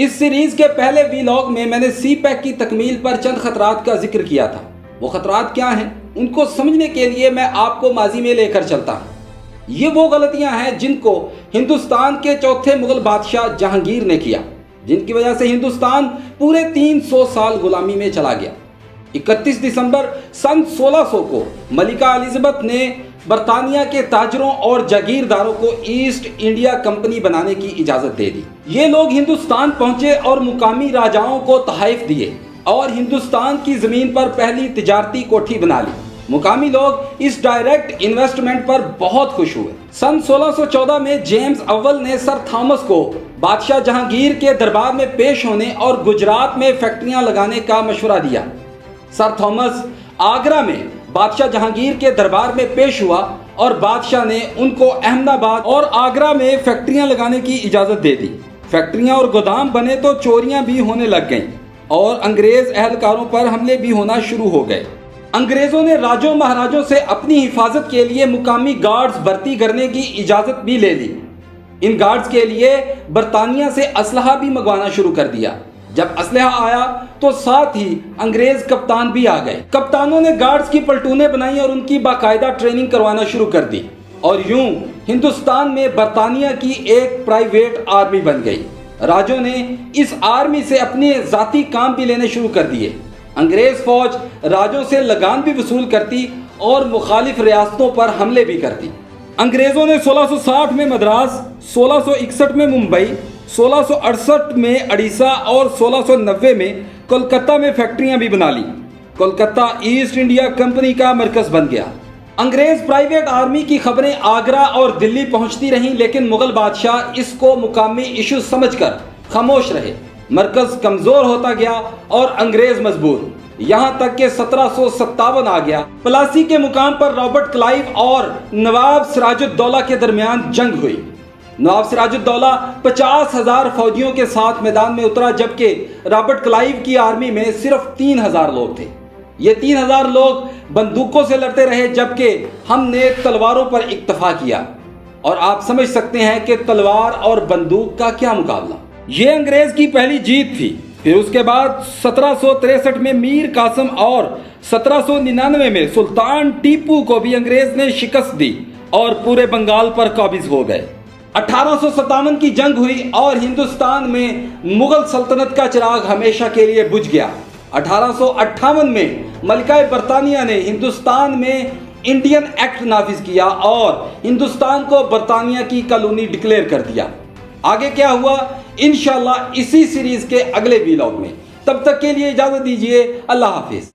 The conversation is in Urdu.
اس سیریز کے پہلے ویلاگ میں نے سی پیک کی تکمیل پر چند خطرات کا ذکر کیا تھا۔ وہ خطرات کیا ہیں ان کو سمجھنے کے لیے میں آپ کو ماضی میں لے کر چلتا ہوں۔ یہ وہ غلطیاں ہیں جن کو ہندوستان کے چوتھے مغل بادشاہ جہانگیر نے کیا، جن کی وجہ سے ہندوستان پورے 300 سال غلامی میں چلا گیا۔ 31 دسمبر سن 1600 کو ملکہ الزبتھ نے برطانیہ کے تاجروں اور جاگیرداروں کو ایسٹ انڈیا کمپنی بنانے کی اجازت دے دی۔ یہ لوگ ہندوستان پہنچے اور مقامی راجاؤں کو تحائف دیے اور ہندوستان کی زمین پر پہلی تجارتی کوٹھی بنا لی۔ مقامی لوگ اس ڈائریکٹ انویسٹمنٹ پر بہت خوش ہوئے۔ سن 1614 میں جیمز اول نے سر تھامس کو بادشاہ جہانگیر کے دربار میں پیش ہونے اور گجرات میں فیکٹریاں لگانے کا مشورہ دیا۔ سر تھامس آگرہ میں بادشاہ جہانگیر کے دربار میں پیش ہوا اور بادشاہ نے ان کو احمد آباد اور آگرہ میں فیکٹریاں لگانے کی اجازت دے دی۔ فیکٹریاں اور گودام بنے تو چوریاں بھی ہونے لگ گئیں اور انگریز اہلکاروں پر حملے بھی ہونا شروع ہو گئے۔ انگریزوں نے راجوں مہاراجوں سے اپنی حفاظت کے لیے مقامی گارڈز بھرتی کرنے کی اجازت بھی لے لی۔ ان گارڈز کے لیے برطانیہ سے اسلحہ بھی منگوانا شروع کر دیا۔ جب اسلحہ آیا تو ساتھ ہی انگریز کپتان بھی آ گئے۔ کپتانوں نے گارڈز کی پلٹونیں بنائی اور ان کی باقاعدہ ٹریننگ کروانا شروع کر دی، اور یوں ہندوستان میں برطانیہ کی ایک پرائیویٹ آرمی بن گئی۔ راجوں نے اس آرمی سے اپنے ذاتی کام بھی لینے شروع کر دیے۔ انگریز فوج راجوں سے لگان بھی وصول کرتی اور مخالف ریاستوں پر حملے بھی کرتی۔ انگریزوں نے 1660 میں مدراس، 1661 میں ممبئی، 1668 میں اڑیسہ اور 1690 میں کولکتہ میں فیکٹریاں بھی بنا لی۔ کولکتہ ایسٹ انڈیا کمپنی کا مرکز بن گیا۔ انگریز پرائیویٹ آرمی کی خبریں آگرہ اور دلی پہنچتی رہیں، لیکن مغل بادشاہ اس کو مقامی ایشو سمجھ کر خاموش رہے۔ مرکز کمزور ہوتا گیا اور انگریز مضبوط، یہاں تک کہ 1757 آ گیا۔ پلاسی کے مقام پر رابرٹ کلائیو اور نواب سراج الدولہ کے درمیان جنگ ہوئی۔ نواب سراج الدولہ 50,000 فوجیوں کے ساتھ میدان میں اترا، جبکہ رابرٹ کلائیو کی آرمی میں صرف 3,000 لوگ تھے۔ یہ 3,000 لوگ بندوقوں سے لڑتے رہے، جبکہ ہم نے تلواروں پر اکتفا کیا، اور آپ سمجھ سکتے ہیں کہ تلوار اور بندوق کا کیا مقابلہ۔ یہ انگریز کی پہلی جیت تھی۔ پھر اس کے بعد 1763 میں میر قاسم اور 1799 میں سلطان ٹیپو کو بھی انگریز نے شکست دی اور پورے بنگال پر قابض ہو گئے۔ 1857 کی جنگ ہوئی اور ہندوستان میں مغل سلطنت کا چراغ ہمیشہ کے لیے بجھ گیا۔ 1858 میں ملکہ برطانیہ نے ہندوستان میں انڈین ایکٹ نافذ کیا اور ہندوستان کو برطانیہ کی کالونی ڈکلیئر کر دیا۔ آگے کیا ہوا انشاءاللہ اسی سیریز کے اگلے ویلاگ میں۔ تب تک کے لیے اجازت دیجیے، اللہ حافظ۔